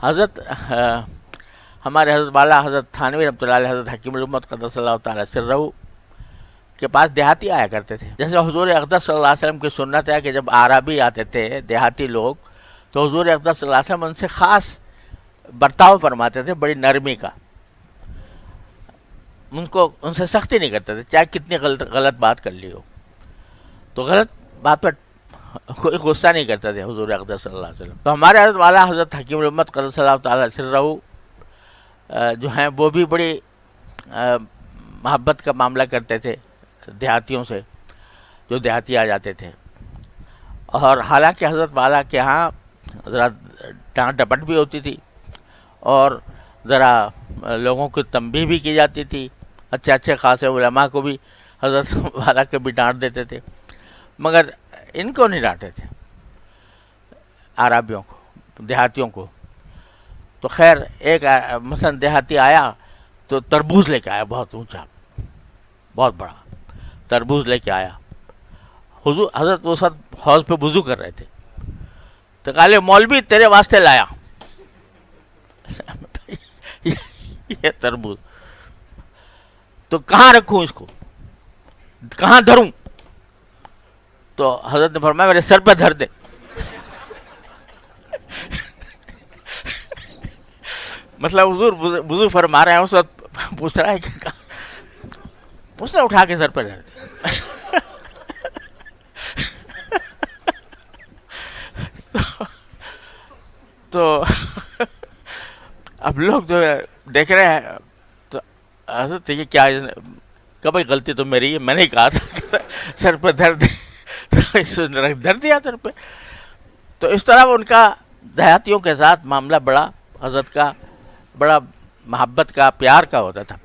حضرت ہمارے حضرت والا حضرت تھانوی رحمۃ اللہ علیہ، حضرت حکیم الامت قدس اللہ تعالیٰ سرہ کے پاس دیہاتی آیا کرتے تھے. جیسے حضور اقدس صلی اللہ علیہ وسلم کی سنت ہے کہ جب عربی آتے تھے دیہاتی لوگ تو حضور اقدس صلی اللہ علیہ وسلم ان سے خاص برتاؤ فرماتے تھے، بڑی نرمی کا. ان سے سختی نہیں کرتے تھے، چاہے کتنی غلط بات کر لی ہو تو غلط بات پر کوئی غصہ نہیں کرتے تھے حضور اقدس صلی اللہ علیہ وسلم. تو ہمارے حضرت والا حضرت حکیم الامت قدس اللہ تعالیٰ سرہ جو ہیں وہ بھی بڑی محبت کا معاملہ کرتے تھے دیہاتیوں سے، جو دیہاتی آ جاتے تھے. اور حالانکہ حضرت والا کے ہاں ذرا ڈانٹ ڈپٹ بھی ہوتی تھی اور ذرا لوگوں کی تنبیہ بھی کی جاتی تھی. اچھے اچھے خاصے علماء کو بھی حضرت والا کے بھی ڈانٹ دیتے تھے، مگر ان کو نہیں ڈانٹے تھے، عرابیوں کو، دیہاتیوں کو. تو خیر ایک مثلا دیہاتی آیا تو تربوز لے کے آیا، بہت اونچا، بہت بڑا تربوز لے کے آیا. حضرت اس وقت حوض پہ وضو کر رہے تھے تو کہا مولوی تیرے واسطے لایا یہ تربوز، تو کہاں رکھوں اس کو، کہاں دھروں؟ تو حضرت نے فرمایا میرے سر پہ دھر دے. مطلب حضور وضو فرما رہے ہیں، اس وقت پوچھ رہا ہے کہ اس نے اٹھا کے سر پہ دھر دیا. تو اب لوگ جو دیکھ رہے ہیں تو حضرت یہ کیا کہ بھائی غلطی تو میری ہے، میں نے کہا تھا سر پہ دھر دے، دھر دیا سر پہ. تو اس طرح ان کا دیہاتیوں کے ساتھ معاملہ بڑا حضرت کا بڑا محبت کا، پیار کا ہوتا تھا.